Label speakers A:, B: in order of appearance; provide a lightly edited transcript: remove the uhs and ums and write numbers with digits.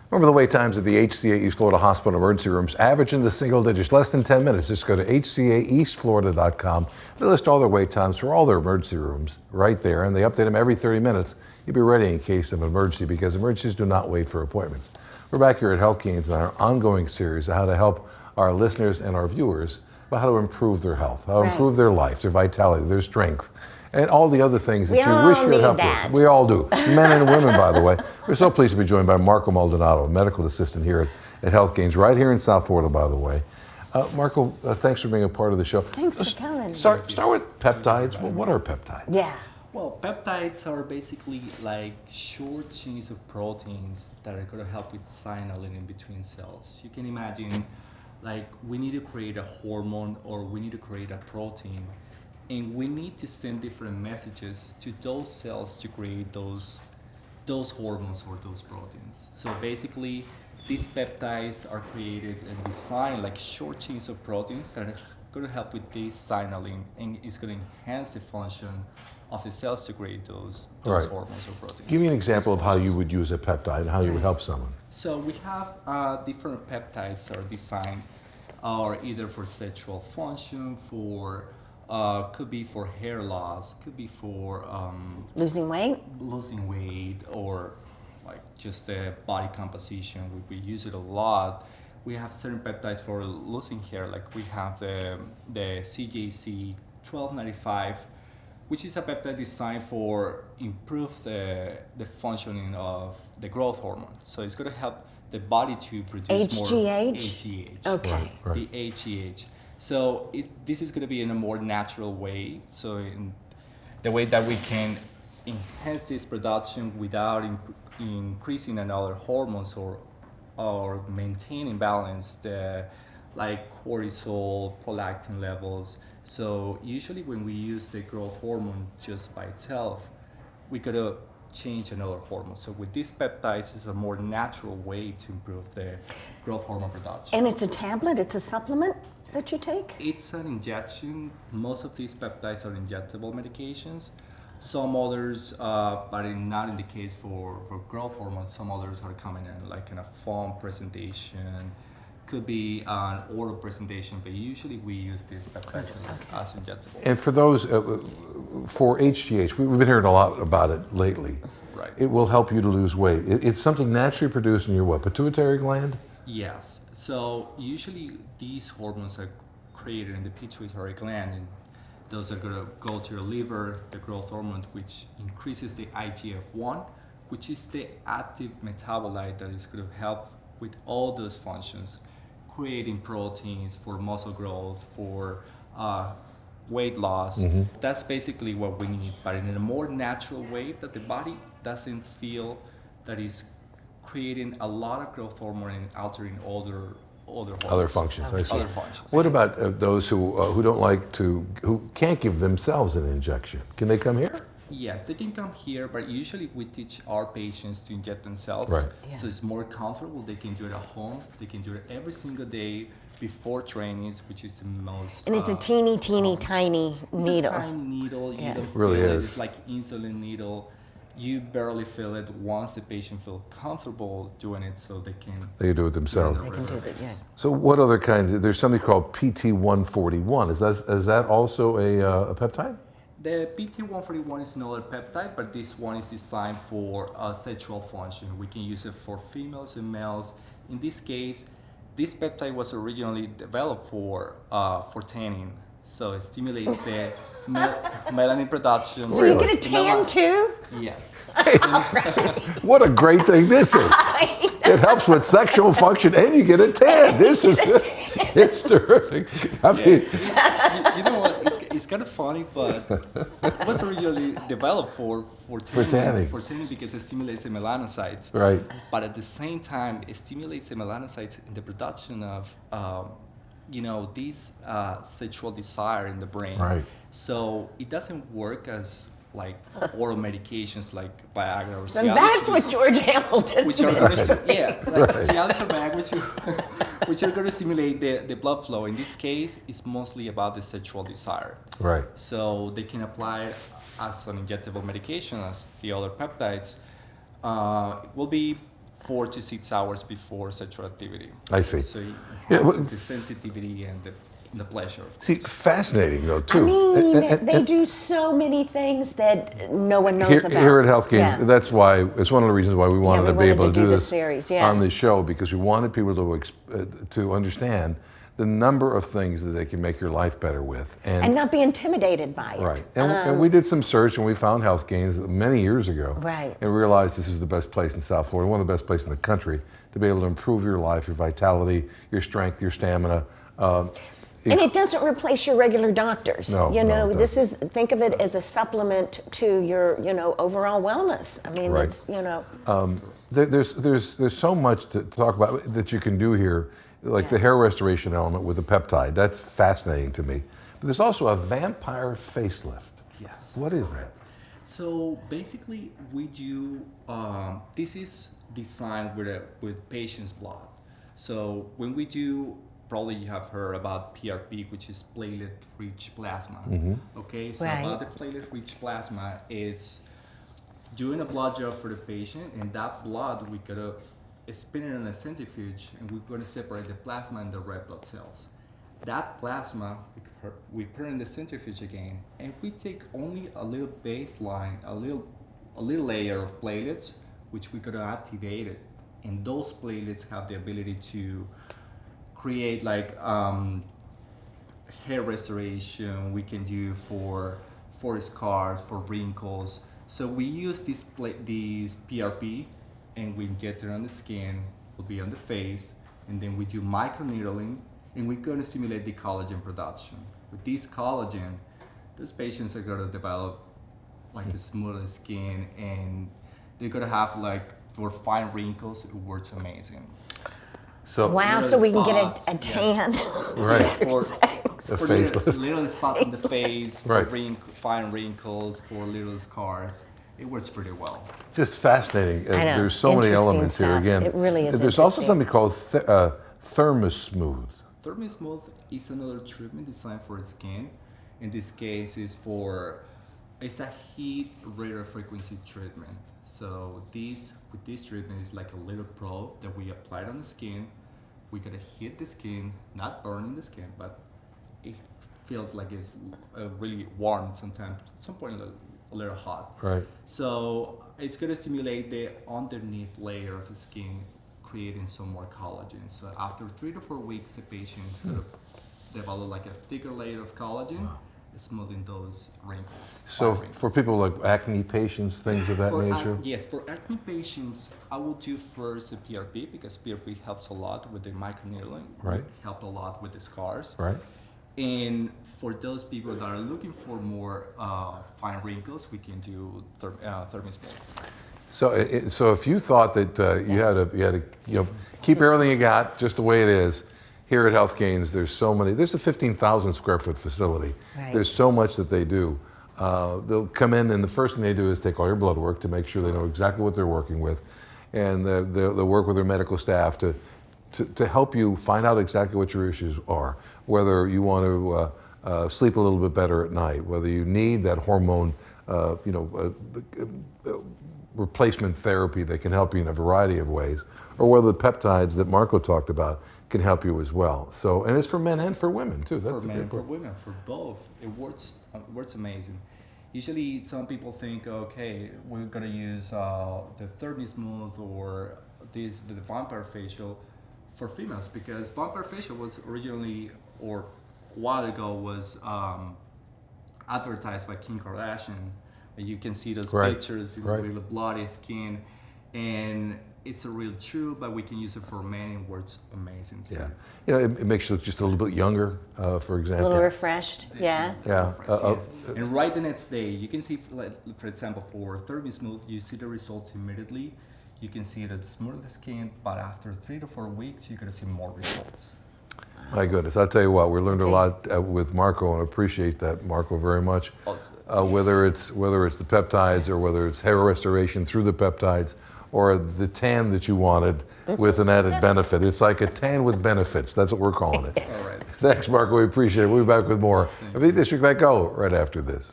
A: Remember the wait times at the HCA East Florida Hospital emergency rooms average in the single digits, less than 10 minutes. Just go to hcaeastflorida.com. They list all their wait times for all their emergency rooms right there, and they update them every 30 minutes. You'll be ready in case of an emergency because emergencies do not wait for appointments. We're back here at HealthGAINS in our ongoing series of how to help our listeners and our viewers about how to improve their health, how to improve their life, their vitality, their strength, and all the other things that you wish you had help with. We all do. Men and women, by the way. We're so pleased to be joined by Marco Maldonado, medical assistant here at HealthGAINS, right here in South Florida, by the way. Marco, thanks for being a part of the show.
B: Thanks for coming.
A: Start with peptides. Well, what are peptides?
B: Yeah.
C: Well, peptides are basically like short chains of proteins that are going to help with signaling in between cells. You can imagine, like, we need to create a hormone or we need to create a protein, and we need to send different messages to those cells to create those hormones or those proteins. So basically, these peptides are created and designed like short chains of proteins that are going to help with this signaling, and it's going to enhance the function of the cells to create those hormones or proteins.
A: Give me an example of how you would use a peptide and how you would help someone.
C: So we have different peptides that are designed are either for sexual function, for could be for hair loss, could be for
B: Losing
C: weight, or like just the body composition. We use it a lot. We have certain peptides for losing hair, like we have the CJC 1295, which is a peptide designed for improve the functioning of the growth hormone. So it's going to help the body to produce more HGH.
B: Okay.
C: The HGH. So this is going to be in a more natural way. So in the way that we can enhance this production without increasing another hormones or maintaining balance, like cortisol, prolactin levels. So usually when we use the growth hormone just by itself, we gotta change another hormone. So with these peptides, it's a more natural way to improve the growth hormone production.
B: And it's a tablet, it's a supplement that you take?
C: It's an injection. Most of these peptides are injectable medications. Some others, but not in the case for growth hormone, some others are coming in like in a foam presentation, could be an oral presentation, but usually we use these peptides as injectable.
A: And for those, for HGH, we've been hearing a lot about it lately.
C: Right.
A: It will help you to lose weight. It's something naturally produced in your what, pituitary gland?
C: Yes. So usually these hormones are created in the pituitary gland, and those are going to go to your liver, the growth hormone, which increases the IGF-1, which is the active metabolite that is going to help with all those functions, creating proteins for muscle growth, for weight loss. Mm-hmm. That's basically what we need, but in a more natural way that the body doesn't feel that is creating a lot of growth hormone and altering other
A: functions. I see.
C: Other functions.
A: What about those who don't like to, who can't give themselves an injection? Can they come here?
C: Yes, they can come here, but usually we teach our patients to inject themselves.
A: Right.
C: Yeah. So it's more comfortable. They can do it at home. They can do it every single day before trainings, which is the most.
B: And it's a teeny
C: needle.
B: needle.
C: It's a tiny needle. You don't
A: really
C: feel
A: is.
C: It's like insulin needle. You barely feel it once the patient feels comfortable doing it, so they can.
A: They do it themselves.
B: They can do it, yeah.
A: So what other kinds? There's something called PT141. Is that also a peptide?
C: The PT141 is another peptide, but this one is designed for sexual function. We can use it for females and males. In this case, this peptide was originally developed for tanning, so it stimulates the melanin production.
B: So you get a tan too?
C: Yes.
A: What a great thing this is. It helps with sexual function and you get a tan. This is, it's terrific. I mean,
C: you know what, it's kind of funny, but it was originally developed for tanning because it stimulates the melanocytes.
A: Right.
C: But at the same time, it stimulates the melanocytes in the production of, this sexual desire in the brain.
A: Right.
C: So it doesn't work as like oral medications like Viagra or
B: So
C: Cialis,
B: that's what George Hamilton's
C: which are
B: meant.
C: going to, like Cialis or Viagra, which are going to stimulate the blood flow. In this case, it's mostly about the sexual desire.
A: Right.
C: So they can apply it as an injectable medication as the other peptides. It will be 4 to 6 hours before sexual activity.
A: I see.
C: So it
A: Yeah,
C: has
A: well-
C: the sensitivity and the pleasure.
A: See, fascinating though,
B: I
A: too.
B: mean, they do so many things that no one knows
A: Here,
B: about.
A: here at HealthGAINS,
B: Yeah.
A: that's why, it's one of the reasons why we wanted
B: we
A: to be
B: wanted
A: able
B: to
A: to
B: do
A: do
B: this
A: this
B: series, yeah.
A: on the show, because we wanted people to understand the number of things that they can make your life better with.
B: And not be intimidated by it.
A: Right. And we did some search and we found HealthGAINS many years ago.
B: Right.
A: And realized this is the best place in South Florida, one of the best places in the country to be able to improve your life, your vitality, your strength, your stamina.
B: And it doesn't replace your regular doctors.
A: No,
B: you know,
A: no, it
B: this is, think of it as a supplement to your, overall wellness. I mean,
A: Right.
B: it's,
A: There's so much to talk about that you can do here, like the hair restoration element with the peptide. That's fascinating to me. But there's also a vampire facelift.
C: Yes.
A: What is that?
C: So basically, we do. This is designed with patient's blood. So when we do, probably you have heard about PRP, which is platelet-rich plasma. Okay, so
B: Right.
C: about the platelet-rich plasma, it's doing a blood draw for the patient, and that blood we gotta spin it in a centrifuge, and we're gonna separate the plasma and the red blood cells. That plasma we put in the centrifuge again, and we take only a little baseline, a little layer of platelets, which we gotta activate it, and those platelets have the ability to create like hair restoration. We can do for scars, for wrinkles. So we use these PRP, and we inject it on the skin, will be on the face, and then we do microneedling, and we're going to stimulate the collagen production. With this collagen, those patients are going to develop like a smoother skin, and they're going to have like, for fine wrinkles, it works amazing.
A: So
B: wow,
C: little
B: so we can get
C: spots,
B: a
C: yes.
B: tan.
A: Right.
C: For,
A: A
C: for
A: facelift.
C: little spots on the face, for
A: Right.
C: fine wrinkles, for little scars, it works pretty well.
A: Just fascinating.
B: I know.
A: There's so many
B: Interesting
A: elements here
B: stuff.
A: again.
B: It really is
A: There's also
B: interesting.
A: something called ThermoSmooth.
C: ThermoSmooth is another treatment designed for the skin. In this case, it's a heat radio frequency treatment. So with this treatment is like a little probe that we apply on the skin. We gotta hit the skin, not burning the skin, but it feels like it's really warm sometimes. At some point, a little hot.
A: Right.
C: So it's gonna stimulate the underneath layer of the skin, creating some more collagen. So after 3 to 4 weeks, the patient's gonna develop like a thicker layer of collagen, smoothing those wrinkles.
A: So
C: fine wrinkles.
A: for people like acne patients, things of that nature?
C: Yes, for acne patients, I will do first the PRP, because PRP helps a lot with the microneedling.
A: Right.
C: Help a lot with the scars.
A: Right.
C: And for those people that are looking for more fine wrinkles, we can do ThermoSmooth.
A: So if you thought that you had to keep everything you got just the way it is, here at HealthGAINS, there's a 15,000 square foot facility.
B: Right.
A: There's so much that they do. They'll come in, and the first thing they do is take all your blood work to make sure they know exactly what they're working with, and they'll work with their medical staff to help you find out exactly what your issues are, whether you want to sleep a little bit better at night, whether you need that hormone replacement therapy that can help you in a variety of ways, or whether the peptides that Marco talked about can help you as well. So, and it's for men and for women too. That's
C: For
A: the
C: men,
A: great
C: for
A: part.
C: women, for both. It works amazing. Usually some people think, okay, we're gonna use the ThermoSmooth or the vampire facial for females, because vampire facial was originally, or a while ago, was advertised by Kim Kardashian. You can see those
A: Right,
C: pictures
A: right.
C: with the bloody skin, and it's a real true, but we can use it for men, and it works amazing too.
A: Yeah, it makes you look just a little bit younger, for
B: A
A: example.
B: little refreshed, yeah.
A: Yeah.
C: Yes. And right the next day, you can see, for example, for ThermoSmooth, you see the results immediately. You can see the smooth the skin, but after 3 to 4 weeks, you're gonna see more results.
A: My goodness, I'll tell you what, we learned a lot with Marco, and I appreciate that, Marco, very much. Whether it's the peptides, or whether it's hair restoration through the peptides, or the tan that you wanted with an added benefit. It's like a tan with benefits. That's what we're calling it.
C: All right.
A: Thanks, Marco. We appreciate it. We'll be back with more of Eat This, Drink That, Go right after this.